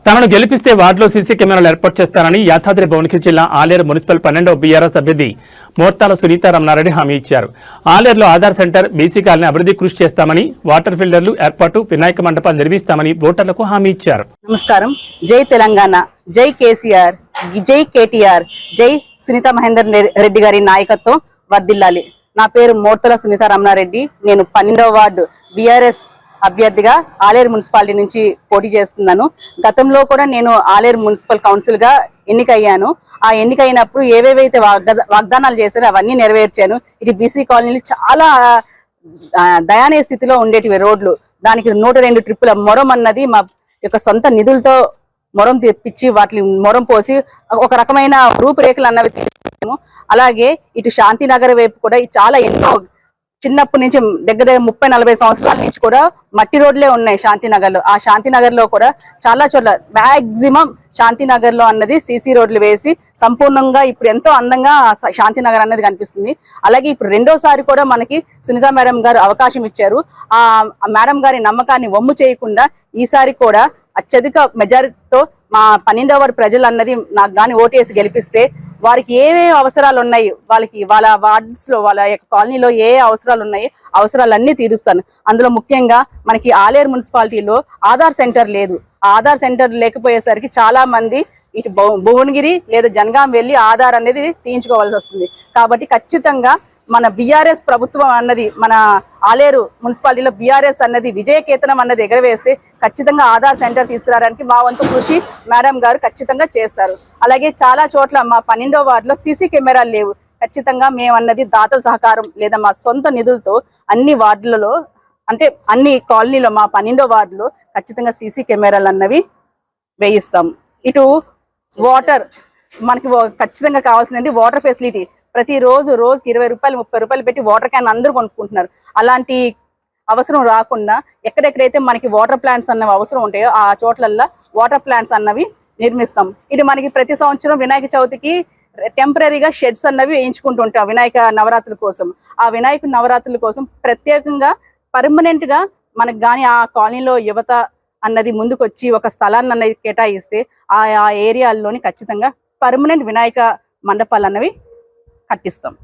తనను గెలిపిస్తే వార్డులో సీసీ కెమెరాలు ఏర్పాటు చేస్తారని యాదాద్రి భువనగిరి జిల్లా ఆలేరు మున్సిపల్ 12వ బీఆర్ఎస్ అభ్యర్థి మోర్తాల సునీత రమణారెడ్డి హామీ ఇచ్చారు. ఆలేరులో ఆధార్ సెంటర్, బీసీ కాలనీ అభివృద్ధి కృషి చేస్తామని, వాటర్ ఫిల్టర్లు ఏర్పాటు, వినాయక మండపాలు నిర్మిస్తామని ఓటర్లకు హామీ ఇచ్చారు. నమస్కారం. జై తెలంగాణ, జై కేసీఆర్, జై కేటీఆర్, జై సునీత మహేందర్ రెడ్డి గారి నాయకత్వం వర్ధిల్లాలి. నా పేరు మోర్తాల సునీత రమణారెడ్డి. నేను 12వ వార్డు బీఆర్ఎస్ అభ్యర్థిగా ఆలేరు మున్సిపాలిటీ నుంచి పోటీ చేస్తున్నాను. గతంలో కూడా నేను ఆలేరు మున్సిపల్ కౌన్సిల్ గా ఎన్నికయ్యాను. ఆ ఎన్నికైనప్పుడు ఏవేవైతే వాగ్దానాలు చేశారో అవన్నీ నెరవేర్చాను. ఇది బీసీ కాలనీలు చాలా దయానీయ స్థితిలో ఉండేటివి రోడ్లు. దానికి 102 ట్రిప్పుల మొరం అన్నది మా యొక్క సొంత నిధులతో మొరం తెప్పించి వాటిని మొరం పోసి ఒక రకమైన రూపురేఖలు అన్నవి తీసుకున్నాము. అలాగే ఇటు శాంతినగర్ వైపు కూడా చాలా ఎన్నో చిన్నప్పటి నుంచి దగ్గర 30-40 సంవత్సరాల నుంచి కూడా మట్టి రోడ్లే ఉన్నాయి శాంతినగర్ లో. ఆ శాంతినగర్ లో కూడా చాలా చోట్ల మాక్సిమం శాంతినగర్ లో అన్నది సీసీ రోడ్లు వేసి సంపూర్ణంగా ఇప్పుడు ఎంతో అందంగా శాంతినగర్ అన్నది కనిపిస్తుంది. అలాగే ఇప్పుడు రెండోసారి కూడా మనకి సునీత మేడం గారు అవకాశం ఇచ్చారు. ఆ మేడం గారి నమ్మకాన్ని వమ్ము చేయకుండా ఈసారి కూడా అత్యధిక మెజారిటీతో మా 12వ వార్డు ప్రజలు అన్నది నాకు గాని ఓటేసి గెలిపిస్తే వారికి ఏమేమి అవసరాలు ఉన్నాయి, వాళ్ళ వార్డ్స్ లో వాళ్ళ యొక్క కాలనీలో ఏ అవసరాలు ఉన్నాయి, అవసరాలన్నీ తీరుస్తాను. అందులో ముఖ్యంగా మనకి ఆలేరు మున్సిపాలిటీలో ఆధార్ సెంటర్ లేదు. ఆధార్ సెంటర్ లేకపోయేసరికి చాలా మంది ఇటు భువనగిరి లేదా జనగాం వెళ్ళి ఆధార్ అనేది తీయించుకోవాల్సి వస్తుంది. కాబట్టి ఖచ్చితంగా మన బీఆర్ఎస్ ప్రభుత్వం అన్నది, మన ఆలేరు మున్సిపాలిటీలో బీఆర్ఎస్ అన్నది విజయకేతనం అన్నది ఎగరవేస్తే ఖచ్చితంగా ఆధార్ సెంటర్ తీసుకురావడానికి మా వంతు కృషి మేడం గారు ఖచ్చితంగా చేస్తారు. అలాగే చాలా చోట్ల మా 12వ వార్డులో సీసీ కెమెరాలు లేవు. ఖచ్చితంగా మేమన్నది దాతల సహకారం లేదా మా సొంత నిధులతో అన్ని వార్డులలో అంటే అన్ని కాలనీలో మా 12వ వార్డులో ఖచ్చితంగా సీసీ కెమెరాలు అన్నవి వేయిస్తాం. ఇటు వాటర్ మనకి ఖచ్చితంగా కావాల్సిందండి వాటర్ ఫెసిలిటీ. రోజుకి 20 రూపాయలు 30 రూపాయలు పెట్టి వాటర్ క్యాన్ అందరూ కొనుక్కుంటున్నారు. అలాంటి అవసరం రాకుండా ఎక్కడెక్కడైతే మనకి వాటర్ ప్లాంట్స్ అన్నవి అవసరం ఉంటాయో ఆ చోట్లల్లో వాటర్ ప్లాంట్స్ అన్నవి నిర్మిస్తాం. ఇటు మనకి ప్రతి సంవత్సరం వినాయక చవితికి టెంపరీగా షెడ్స్ అన్నవి వేయించుకుంటుంటాం వినాయక నవరాత్రుల కోసం. ఆ వినాయక నవరాత్రుల కోసం ప్రత్యేకంగా పర్మనెంట్ గా మనకు కానీ ఆ కాలనీలో యువత అన్నది ముందుకొచ్చి ఒక స్థలాన్ని అన్నది కేటాయిస్తే ఆ ఏరియాల్లోని ఖచ్చితంగా పర్మనెంట్ వినాయక మండపాలు అన్నవి కట్టిస్తాం.